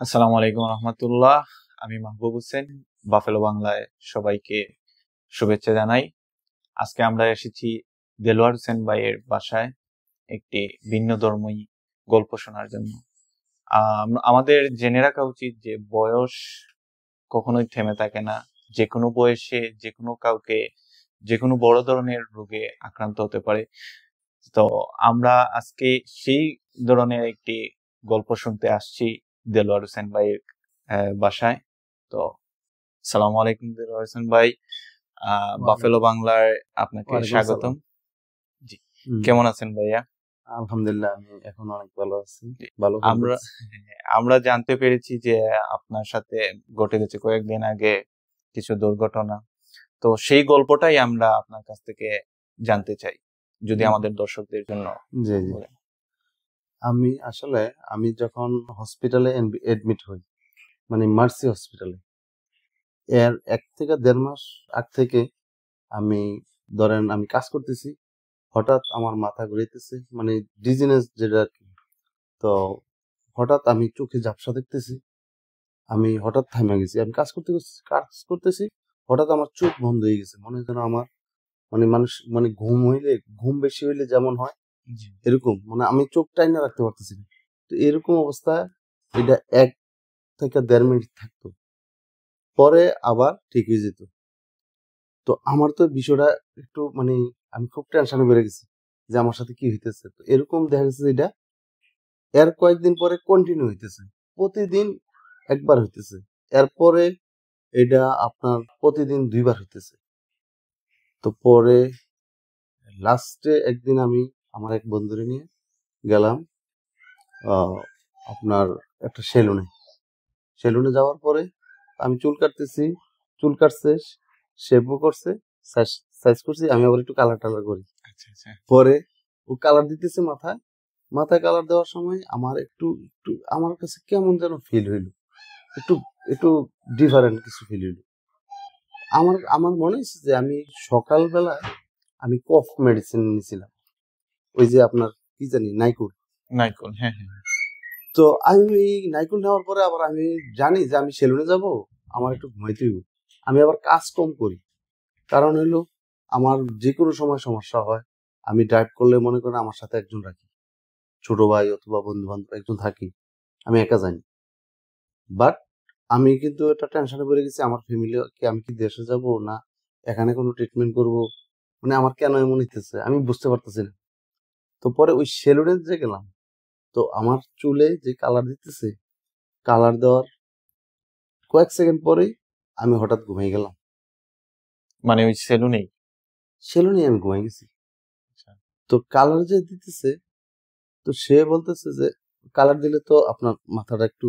আসসালামু আলাইকুম রহমতুল্লাহ। আমি মাহবুব হোসেন, বাফেলো বাংলায় সবাইকে শুভেচ্ছা জানাই। আজকে আমরা এসেছি দেলোয়ার হোসেন ভাইয়ের বাসায় একটি ভিন্ন ধর্মী গল্প শোনার জন্য। আমাদের জেনে রাখা উচিত যে বয়স কখনোই থেমে থাকে না। যে কোনো বয়সে যে কোনো কাউকে যে কোনো বড় ধরনের রোগে আক্রান্ত হতে পারে। তো আমরা আজকে সেই ধরনের একটি গল্প শুনতে আসছি দেলোয়ার হোসেন ভাইয়ের বাসায়। তো আসসালামু আলাইকুম দেলোয়ার হোসেন ভাই, বাফেলো বাংলায় আপনাকে স্বাগতম। জি, কেমন আছেন ভাইয়া? আলহামদুলিল্লাহ, আমি এখন অনেক ভালো আছি। আমরা জানতে পেরেছি যে আপনার সাথে ঘটে গেছে কয়েকদিন আগে কিছু দুর্ঘটনা। তো সেই গল্পটাই আমরা আপনার কাছ থেকে জানতে চাই, যদি আমাদের দর্শকদের জন্য। জি জি, আমি যখন হসপিটালে এডমিট হই, মানে মার্সি হসপিটালে, এর 1 থেকে 1.5 মাস আগ থেকে আমি কাজ করতেছি। হঠাৎ আমার মাথা ঘুরাইতেছে, মানে ডিজিনেস যেটা আর কি। তো হঠাৎ আমি চোখে ঝাপসা দেখতেছি। আমি হঠাৎ থামে গেছি। আমি কাজ করতেছি, হঠাৎ আমার চোখ বন্ধ হয়ে গেছে। মনে হয় যেন আমার মানুষ ঘুম বেশি হইলে যেমন হয় এরকম, মানে আমি চোখ টাইনা রাখতে পারতেছি না। তো এরকম অবস্থায় এটা 1 থেকে 1.5 মিনিট থাকতো, পরে আবার ঠিক হয়ে যেত। তো আমার তো বিষয়টা একটু আমি খুব টেনশনে বেড়ে গেছি যে আমার সাথে কি হইতেছে। তো এরকম দেখা গেছে যে এটা এর কয়েকদিন পরে কন্টিনিউ হইতেছে, প্রতিদিন একবার হইতেছে। এরপরে এটা আপনার প্রতিদিন 2 বার হইতেছে। তো পরে লাস্টে একদিন আমি আমার এক বন্ধুরে নিয়ে গেলাম আপনার একটা সেলুনে যাওয়ার পরে আমি চুল কাটছে, শেভও করছে, সাইজ করছি। আমি আবার একটু কালার করি। পরে ও কালার দিতেছে মাথায় কালার দেওয়ার সময় আমার একটু আমার কাছে কেমন যেন ফিল হইলো, একটু একটু ডিফারেন্ট কিছু ফিল হইলো। আমার মনে হচ্ছে যে আমি সকালবেলা আমি কফ মেডিসিন নিয়েছিলাম, ওই যে আপনার কি জানি নাইকুল। হ্যাঁ হ্যাঁ। তো আমি নাইকুল নেওয়ার পরে আবার আমি জানি যে আমি সেলুনে যাব, আমার একটু ঘুমাইতে হইব। আমি আবার কাজ কম করি, কারণ হলো আমার যে কোনো সময় সমস্যা হয়। আমি ড্রাইভ করলে মনে করেন আমার সাথে একজন রাখি, ছোট ভাই অথবা বন্ধু বান্ধব একজন থাকি, আমি একা যাই। বাট আমি কিন্তু একটা টেনশনে পড়ে গেছি, আমার ফ্যামিলি আমি কি দেশে যাব না এখানে কোনো ট্রিটমেন্ট করব, মানে আমার কেন এমন হইতেছে আমি বুঝতে পারতেছি না। তো পরে ওই সেলুনে যে গেলাম, তো আমার চুলে যে কালার দিতেছে, কালার দেওয়ার কয়েক সেকেন্ড পরেই আমি হঠাৎ ঘুমিয়ে গেলাম। মানে ওই সেলুনেই আমি ঘুমিয়ে গেছি। তো কালার যে দিতেছে, তো সে বলতেছে যে কালার দিলে তো আপনার মাথাটা একটু,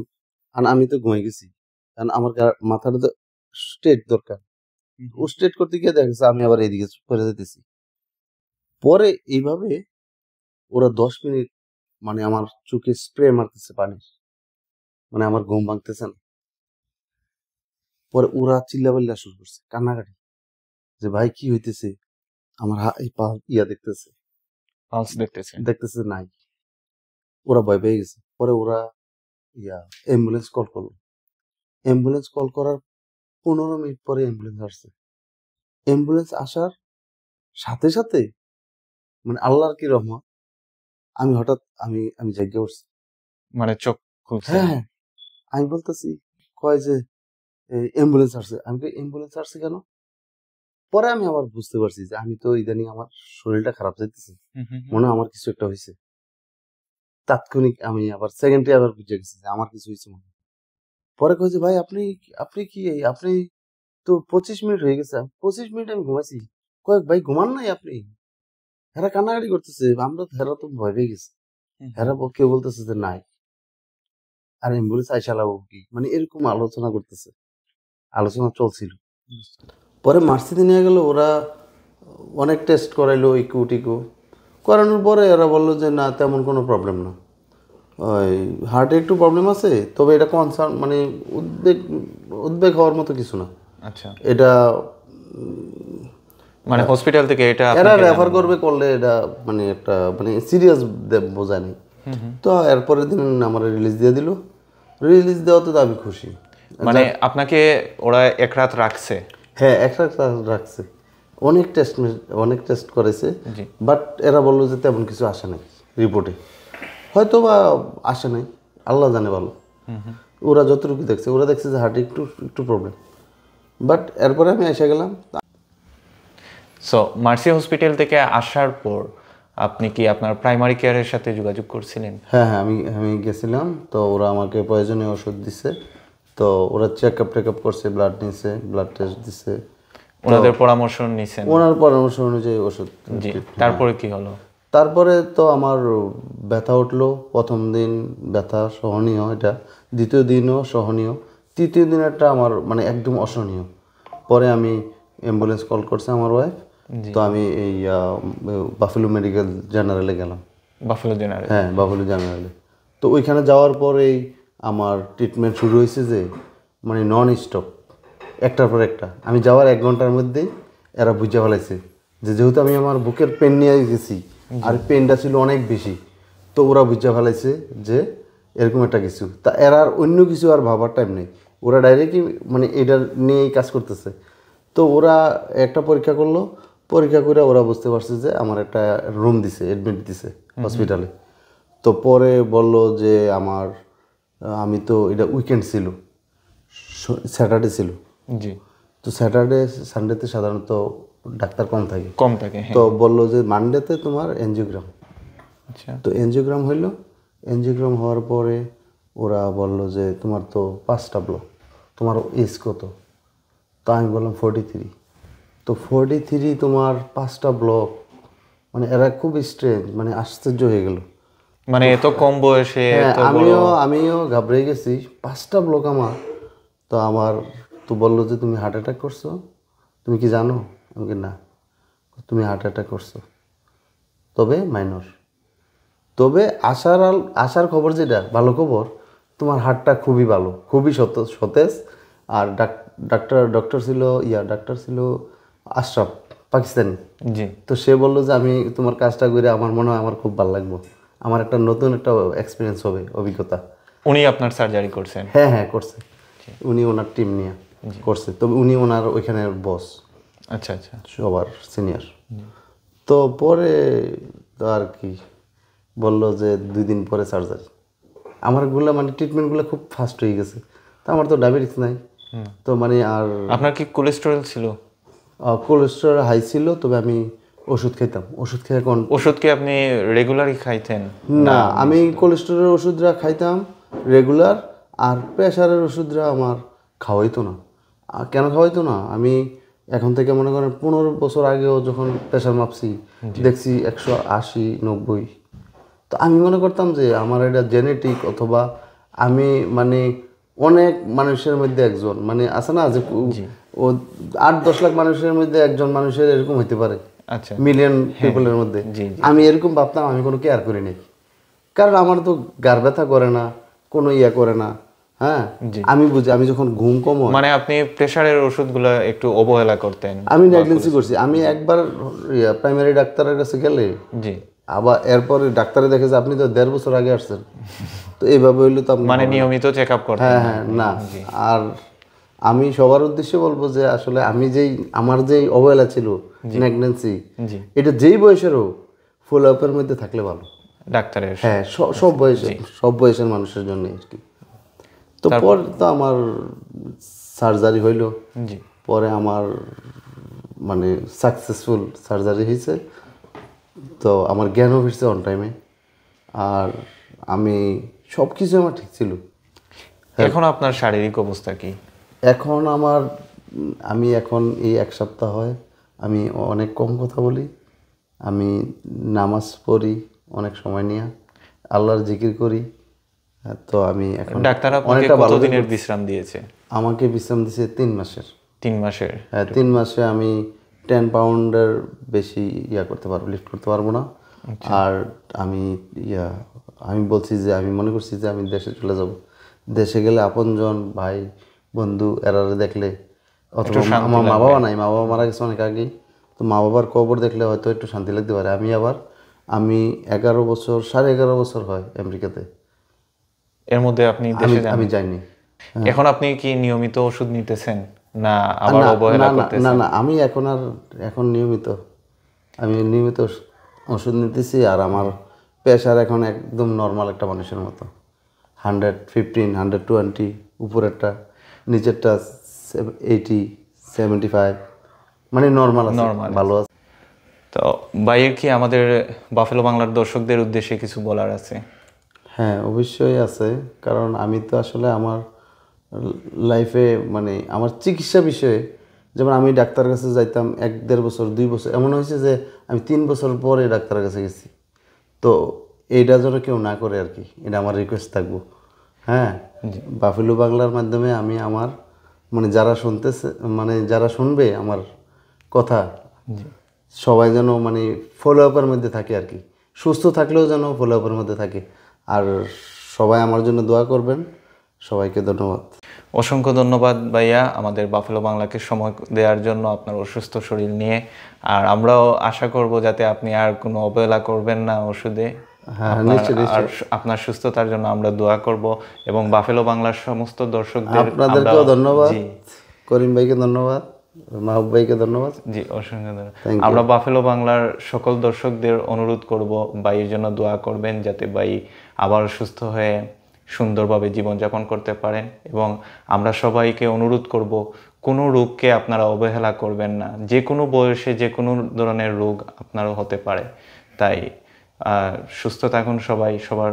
আমি তো ঘুমিয়ে গেছি, কারণ আমার মাথাটা তো স্ট্রেট দরকার। ও স্ট্রেট করতে গিয়ে দেখা গেছে আমি আবার এদিকে পরে যেতেছি। পরে এইভাবে ওরা 10 মিনিট মানে আমার চোখে স্প্রে মারতেছে পানি, মানে আমার ঘুম ভাঙতেছে না। পরে ওরা চিল্লাপাল্লা শুরু করছে, কান্নাকাটি, যে ভাই কি হইতেছে। আমার দেখতেছে নাই। ওরা ভয় পেয়ে গেছে। পরে ওরা অ্যাম্বুলেন্স কল করলো। অ্যাম্বুলেন্স কল করার 15 মিনিট পরে অ্যাম্বুলেন্স আসছে। অ্যাম্বুলেন্স আসার সাথে সাথে মানে আল্লাহর কি রহমত, আমি হঠাৎ আমি জায়গা উঠছি, মানে চোখ খুলছে। হ্যাঁ, আমি বলতেছি, কয় যে অ্যাম্বুলেন্স আসছে। আমি অ্যাম্বুলেন্স আসছে কেন? পরে আমি আবার বুঝতে পারছি যে আমি তো ইদানিং আমার শরীরটা খারাপ যাইতেছে, মনে হয় আমার কিছু একটা হয়েছে। তাৎক্ষণিক আমি আবার সেকেন্ডে আবার বুঝে গেছি যে আমার কিছু হয়েছে মনে। পরে কয়েছে ভাই আপনি তো 25 মিনিট হয়ে গেছে। 25 মিনিট আমি ঘুমাইছি। কয়েক ভাই ঘুমান নাই আপনি? হেরা কান্নাকাটি করতেছে, আমরা হেরা তো ভয় পেয়ে গেছি। হেরা কেউ বলতেছে যে নাই, আর অ্যাম্বুলেন্স আইসালাবো কি, মানে এরকম আলোচনা চলছিল। পরে মার্সিতে নিয়ে গেল, ওরা অনেক টেস্ট করাইলো, ইকো টিকো করানোর পরে এরা বললো যে না, তেমন কোনো প্রবলেম না, ওই হার্টে একটু প্রবলেম আছে, তবে এটা কনসার্ন মানে উদ্বেগ হওয়ার মতো কিছু না। আচ্ছা, এটা মানে হসপিটাল থেকে এরা রেফার করলে এটা মানে একটা সিরিয়াস বোঝায় নেই। তো এরপরের দিন আমার রিলিজ দিয়ে দিল। রিলিজ দেওয়াতে তো আমি খুশি। মানে আপনাকে ওরা এক রাত রাখছে? হ্যাঁ, একটা রাখছে, অনেক টেস্ট করেছে, জি বাট এরা বললো যে তেমন কিছু আসে নাই রিপোর্টে, হয়তো বা আসে নাই, আল্লাহ জানে ভালো। ওরা যতটুকু দেখছে, ওরা দেখছে যে হার্টে একটু একটু প্রবলেম, বাট এরপরে আমি এসে গেলাম। সো মার্সি হসপিটাল থেকে আসার পর আপনি কি আপনার প্রাইমারি কেয়ারের সাথে যোগাযোগ করছিলেন? হ্যাঁ হ্যাঁ, আমি গেছিলাম, তো ওরা আমাকে প্রয়োজনীয় ওষুধ দিছে, তো ওরা চেক আপ করছে, ব্লাড নিছে, ব্লাড টেস্ট দিছে, ওনাদের পরামর্শ নিছেন? ওনার পরামর্শ অনুযায়ী ওষুধ। জি, তারপরে কি হলো? তারপরে তো আমার ব্যথা উঠলো, প্রথম দিন ব্যথা সহনীয়, এটা দ্বিতীয় দিনও সহনীয়, তৃতীয় দিনেরটা আমার মানে একদম অসহনীয়। পরে আমি অ্যাম্বুলেন্স কল করছে আমার ওয়াইফ, তো আমি এই বাফেলো মেডিকেল জেনারেলে গেলাম। Buffalo general? হ্যাঁ, বাফেলো জেনারেলে। তো ওইখানে যাওয়ার পরেই আমার ট্রিটমেন্ট শুরু হয়েছে, যে মানে নন স্টপ, একটার পর একটা। আমি যাওয়ার 1 ঘন্টার মধ্যেই এরা বুঝে ফেলাইছে যে যেহেতু আমি আমার বুকের পেন নিয়ে গেছি আর পেনটা ছিল অনেক বেশি, তো ওরা বুঝে ফেলাইছে যে এরকম একটা কিছু। তা এরা আর অন্য কিছু আর ভাবার টাইম নেই, ওরা ডাইরেক্টই মানে এটা নিয়েই কাজ করতেছে। তো ওরা একটা পরীক্ষা করলো, পরীক্ষা করে ওরা বুঝতে পারছে যে আমার একটা রুম দিছে, অ্যাডমিট দিছে হসপিটালে। তো পরে বলল যে আমি তো এটা উইকেন্ড ছিল, স্যাটারডে ছিল। জি। তো স্যাটারডে সানডেতে সাধারণত ডাক্তার কম থাকে, হ্যাঁ। তো বললো যে মানডেতে তোমার এনজিওগ্রাম। আচ্ছা। তো এনজিওগ্রাম হইলো, এনজিওগ্রাম হওয়ার পরে ওরা বলল যে তোমার তো 5টা ব্লক, তোমার এজ কত? তো আমি বললাম 43। তো 43 তোমার 5টা ব্লক, মানে এরা খুব স্ট্রেঞ্জ, মানে আশ্চর্য হয়ে গেল। মানে এত কম বয়সে? হ্যাঁ, আমিও ঘাবড়ে গেছি, 5টা ব্লক আমার। তো বললো যে তুমি হার্ট অ্যাটাক করছো, তুমি কি জানো? আমি কি না। তুমি হার্ট অ্যাটাক করছো, তবে মাইনর। তবে আসার খবর যেটা ভালো খবর, তোমার হার্টটা খুবই ভালো, খুবই সতেজ। আর ডাক্তার ছিল আশরাফ, পাকিস্তানি। জি। তো সে বললো যে আমি তোমার কাজটা করে আমার মনে হয় আমার খুব ভালো লাগবে, আমার একটা নতুন একটা এক্সপিরিয়েন্স হবে, অভিজ্ঞতা। উনি আপনার সার্জারি করছেন? হ্যাঁ হ্যাঁ, করছে, উনি ওনার টিম নিয়ে করছে। তবে উনি ওনার ওইখানের বস। আচ্ছা আচ্ছা। সবার সিনিয়র। তো পরে তো আর কি বললো যে 2 দিন পরে সার্জারি। আমারগুলো মানে ট্রিটমেন্টগুলো খুব ফাস্ট হয়ে গেছে। তো আমার তো ডায়াবেটিস নাই, তো মানে আর আপনার কি কোলেস্টেরল ছিল? কোলেস্টেরল হাই ছিল, তবে আমি ওষুধ খেতাম, ওষুধ খেয়ে এখন। ওষুধ কি আপনি রেগুলারই খাইতেন? না, আমি কোলেস্টেরলের ওষুধরা খাইতাম রেগুলার, আর প্রেশারের ওষুধরা আমার খাওয়াইতো না। কেন খাওয়াইতো না? আমি এখন থেকে মনে করেন 15 বছর আগেও যখন প্রেশার মাপছি, দেখছি 180-90। তো আমি মনে করতাম যে আমার এটা জেনেটিক, অথবা আমি মানে অনেক মানুষের মধ্যে একজন, মানে আছে না যে ও 8-10 লাখ মানুষের মধ্যে একজন মানুষের এরকম হইতে পারে, আচ্ছা, মিলিয়ন পিপলের মধ্যে। আমি এরকম ভাবতাম, আমি কোনো কেয়ার করি নাই, কারণ আমার তো গার ব্যথা করে না, কোনো ইয়া করে না। হ্যাঁ, আমি বুঝি, আমি যখন ঘুম কম হয়, মানে আপনি প্রেশারের ওষুধগুলো একটু অবহেলা করতেন? আমি নেগলেন্সি করছি। আমি একবার প্রাইমারি ডাক্তারের কাছে গেলে, জি, আবার এরপরে ডাক্তারে দেখে যে আপনি তো 1.5 বছর আগে আসছেন, তো এইভাবে হইলে তো মানে নিয়মিত চেক আপ করতেন? হ্যাঁ হ্যাঁ, না। আর আমি সবার উদ্দেশ্যে বলবো যে আসলে আমার যেই অবহেলা ছিল, প্রেগন্যান্সি, এটা যেই বয়সের হোক, ফুল আপের মধ্যে থাকলে ভালো ডাক্তারের। হ্যাঁ, সব বয়সের মানুষের জন্য আর কি। তো পরে তো আমার সার্জারি হইল, পরে আমার মানে সাকসেসফুল সার্জারি হয়েছে। তো আমার জ্ঞানও ফিরছে অন টাইমে, আর আমি সব কিছু আমার ঠিক ছিল। এখন আপনার শারীরিক অবস্থা কি? এখন আমি এখন এই 1 সপ্তাহ হয় আমি অনেক কম কথা বলি, আমি নামাজ পড়ি অনেক সময় নিয়ে, আল্লাহর জিকির করি। তো আমি এখন ডাক্তার আপনাকে কতদিনের বিশ্রাম দিয়েছে? আমাকে বিশ্রাম দিয়েছে 3 মাসের। 3 মাসের? হ্যাঁ, 3 মাসে আমি 10 পাউন্ডের বেশি লিফট করতে পারবো না। আর আমি বলছি যে আমি মনে করছি যে আমি দেশে চলে যাব। দেশে গেলে আপনজন, ভাই, বন্ধু এরা দেখলে, অথবা আমার মা বাবা নাই, মা বাবা মারা গেছে অনেক আগেই, তো মা বাবার কবর দেখলে হয়তো একটু শান্তি লাগতে পারে। আমি 11 বছর 11.5 বছর হয় আমেরিকাতে। এর মধ্যে আপনি আমি দেশে যান? আমি যাইনি। এখন আপনি কি নিয়মিত ওষুধ নিতেছেন না আর আবার না অবহেলা না না না করতেছেন? না আমি এখন নিয়মিত ওষুধ নিতেছি। আর আমার প্রেশার এখন একদম নর্মাল একটা মানুষের মতো, 115, 120, উপরেরটা, নিচেরটা 80, 75, মানে নর্মাল আছে, নরমাল। ভালো আছে। তো ভাইয়ের কি আমাদের বাফেলো বাংলার দর্শকদের উদ্দেশ্যে কিছু বলার আছে? হ্যাঁ, অবশ্যই আছে। কারণ আমি তো আসলে আমার লাইফে মানে আমার চিকিৎসা বিষয়ে, যেমন আমি ডাক্তারের কাছে যাইতাম 1-1.5 বছর, 2 বছর, এমন হয়েছে যে আমি 3 বছর পরে ডাক্তারের কাছে গেছি। তো এইটা যেন কেউ না করে আর কি, এটা আমার রিকোয়েস্ট থাকবো। হ্যাঁ, বাফেলো বাংলার মাধ্যমে আমি আমার মানে যারা শুনবে আমার কথা, সবাই যেন মানে ফলো আপের মধ্যে থাকে আর কি, সুস্থ থাকলেও যেন ফলো আপের মধ্যে থাকে। আর সবাই আমার জন্য দোয়া করবেন। সবাইকে ধন্যবাদ। অসংখ্য ধন্যবাদ ভাইয়া আমাদের বাফেলো বাংলাকে সময় দেওয়ার জন্য আপনার অসুস্থ শরীর নিয়ে। আর আমরাও আশা করব যাতে আপনি আর কোনো অবহেলা করবেন না ওষুধে। হ্যাঁ, আর নিশ্চয়ই। আপনার সুস্থতার জন্য আমরা দোয়া করব এবং বাফেলো বাংলার সমস্ত দর্শকদের আপনাদেরকেও ধন্যবাদ, জি করিম ভাইকে ধন্যবাদ, মাহবুব ভাইকে ধন্যবাদ। জি অসংখ্য ধন্যবাদ। Thank you. আমরা বাফেলো বাংলার সকল দর্শকদের অনুরোধ করব ভাইয়ের জন্য দোয়া করবেন যাতে ভাই আবার সুস্থ হয়ে সুন্দরভাবে জীবনযাপন করতে পারেন। এবং আমরা সবাইকে অনুরোধ করব কোনো রোগকে আপনারা অবহেলা করবেন না। যে কোনো বয়সে যে কোনো ধরনের রোগ আপনারও হতে পারে। তাই সুস্থ থাকুন সবাই, সবার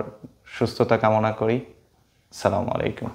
সুস্থতা কামনা করি। আসসালামু আলাইকুম।